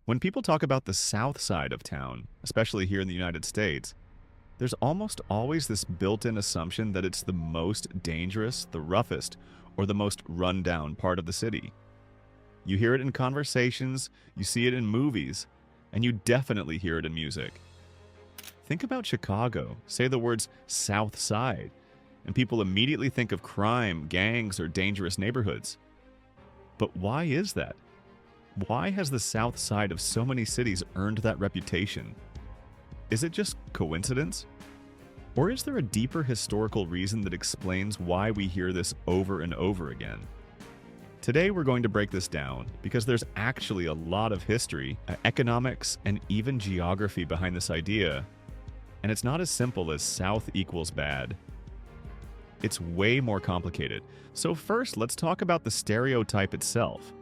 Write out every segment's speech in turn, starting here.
When people talk about the south side of town, especially here in the United States, there's almost always this built-in assumption that it's the most dangerous, the roughest, or the most run-down part of the city. You hear it in conversations, you see it in movies, and you definitely hear it in music. Think about Chicago, say the words South Side, and people immediately think of crime, gangs, or dangerous neighborhoods. But why is that? Why has the south side of so many cities earned that reputation? Is it just coincidence? Or is there a deeper historical reason that explains why we hear this over and over again? Today we're going to break this down because there's actually a lot of history, economics, and even geography behind this idea, and it's not as simple as south equals bad. It's way more complicated. So first, let's talk about the stereotype itself.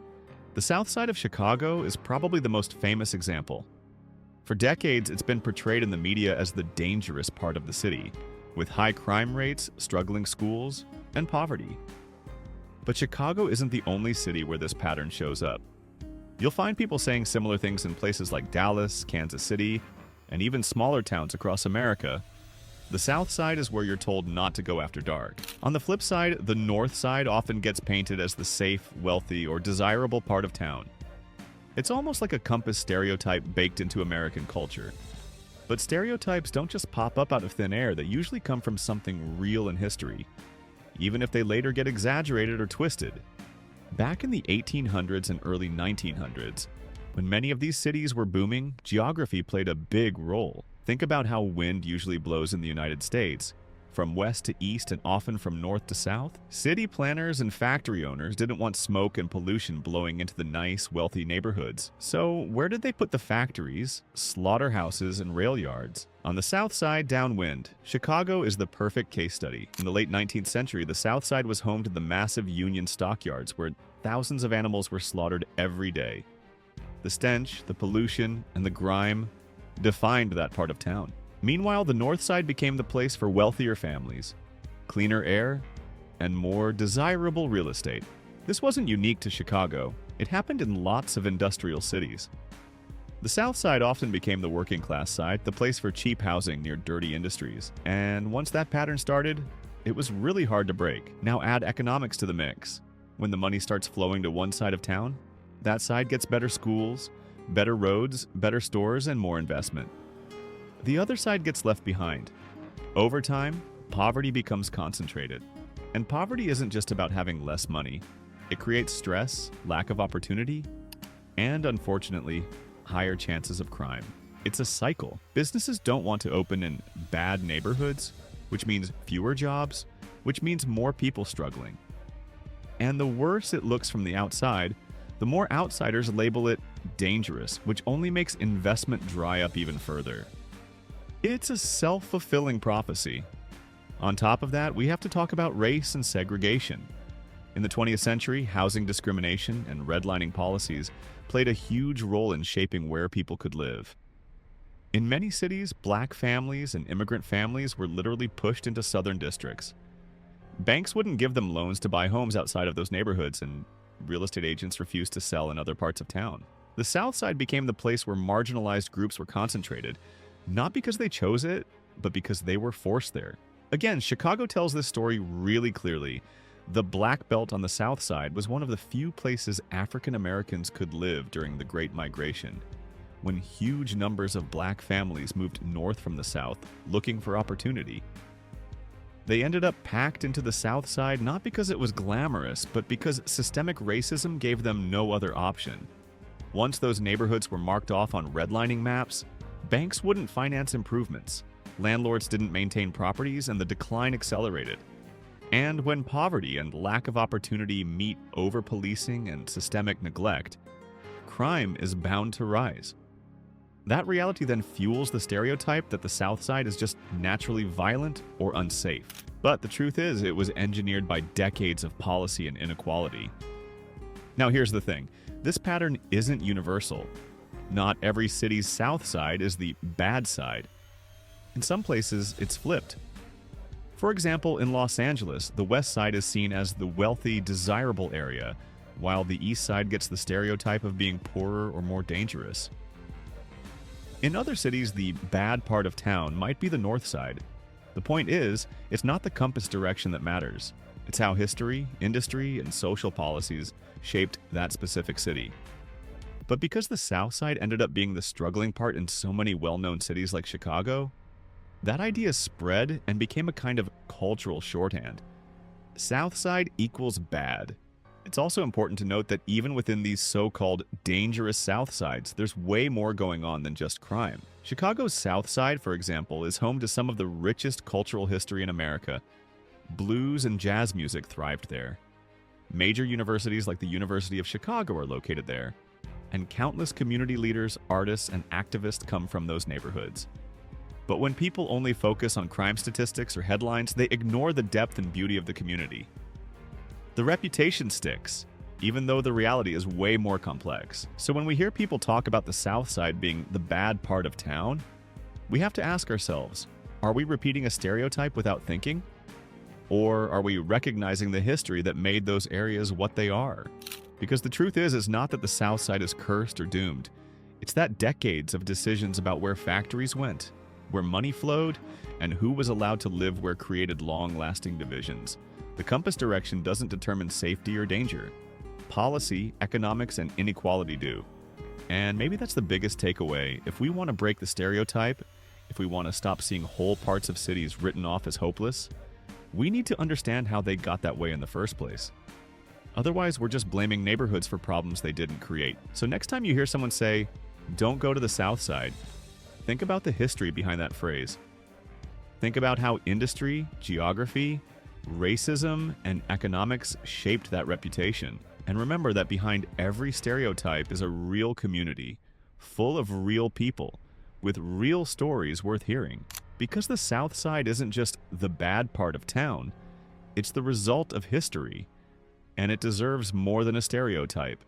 The south side of Chicago is probably the most famous example. For decades, it's been portrayed in the media as the dangerous part of the city, with high crime rates, struggling schools, and poverty. But Chicago isn't the only city where this pattern shows up. You'll find people saying similar things in places like Dallas, Kansas City, and even smaller towns across America. The south side is where you're told not to go after dark. On the flip side, the north side often gets painted as the safe, wealthy, or desirable part of town. It's almost like a compass stereotype baked into American culture. But stereotypes don't just pop up out of thin air, they usually come from something real in history, even if they later get exaggerated or twisted. Back in the 1800s and early 1900s, when many of these cities were booming, geography played a big role. Think about how wind usually blows in the United States. From west to east and often from north to south, city planners and factory owners didn't want smoke and pollution blowing into the nice, wealthy neighborhoods. So where did they put the factories, slaughterhouses, and rail yards? On the south side, downwind. Chicago is the perfect case study. In the late 19th century, the south side was home to the massive Union stockyards where thousands of animals were slaughtered every day. The stench, the pollution, and the grime defined that part of town. Meanwhile, the north side became the place for wealthier families, cleaner air, and more desirable real estate. This wasn't unique to Chicago. It happened in lots of industrial cities. The south side often became the working class side, the place for cheap housing near dirty industries. And once that pattern started, it was really hard to break. Now add economics to the mix. When the money starts flowing to one side of town, that side gets better schools, better roads, better stores, and more investment. The other side gets left behind. Over time, poverty becomes concentrated. And poverty isn't just about having less money. It creates stress, lack of opportunity, and unfortunately, higher chances of crime. It's a cycle. Businesses don't want to open in bad neighborhoods, which means fewer jobs, which means more people struggling. And the worse it looks from the outside, the more outsiders label it dangerous, which only makes investment dry up even further. It's a self-fulfilling prophecy. On top of that, we have to talk about race and segregation. In the 20th century, housing discrimination and redlining policies played a huge role in shaping where people could live. In many cities, black families and immigrant families were literally pushed into southern districts. Banks wouldn't give them loans to buy homes outside of those neighborhoods, and real estate agents refused to sell in other parts of town. The South Side became the place where marginalized groups were concentrated, not because they chose it, but because they were forced there. Again, Chicago tells this story really clearly. The Black Belt on the South Side was one of the few places African Americans could live during the Great Migration, when huge numbers of black families moved north from the South looking for opportunity. They ended up packed into the South Side not because it was glamorous, but because systemic racism gave them no other option. Once those neighborhoods were marked off on redlining maps, banks wouldn't finance improvements, landlords didn't maintain properties, and the decline accelerated. And when poverty and lack of opportunity meet over-policing and systemic neglect, crime is bound to rise. That reality then fuels the stereotype that the South Side is just naturally violent or unsafe. But the truth is, it was engineered by decades of policy and inequality. Now here's the thing. This pattern isn't universal. Not every city's South Side is the bad side. In some places, it's flipped. For example, in Los Angeles, the West Side is seen as the wealthy, desirable area, while the East Side gets the stereotype of being poorer or more dangerous. In other cities, the bad part of town might be the North Side. The point is, it's not the compass direction that matters. It's how history, industry, and social policies shaped that specific city. But because the South Side ended up being the struggling part in so many well-known cities like Chicago, that idea spread and became a kind of cultural shorthand. South Side equals bad. It's also important to note that even within these so-called dangerous South Sides, there's way more going on than just crime. Chicago's South Side, for example, is home to some of the richest cultural history in America. Blues and jazz music thrived there. Major universities like the University of Chicago are located there, and countless community leaders, artists, and activists come from those neighborhoods. But when people only focus on crime statistics or headlines, they ignore the depth and beauty of the community. The reputation sticks, even though the reality is way more complex. So when we hear people talk about the South Side being the bad part of town, we have to ask ourselves, are we repeating a stereotype without thinking? Or are we recognizing the history that made those areas what they are? Because the truth is not that the South Side is cursed or doomed. It's that decades of decisions about where factories went, where money flowed, and who was allowed to live where created long-lasting divisions. The compass direction doesn't determine safety or danger. Policy, economics, and inequality do. And maybe that's the biggest takeaway. If we want to break the stereotype, if we want to stop seeing whole parts of cities written off as hopeless, we need to understand how they got that way in the first place. Otherwise, we're just blaming neighborhoods for problems they didn't create. So next time you hear someone say, "Don't go to the South Side," think about the history behind that phrase. Think about how industry, geography, racism, and economics shaped that reputation. And remember that behind every stereotype is a real community, full of real people, with real stories worth hearing. Because the South Side isn't just the bad part of town, it's the result of history, and it deserves more than a stereotype.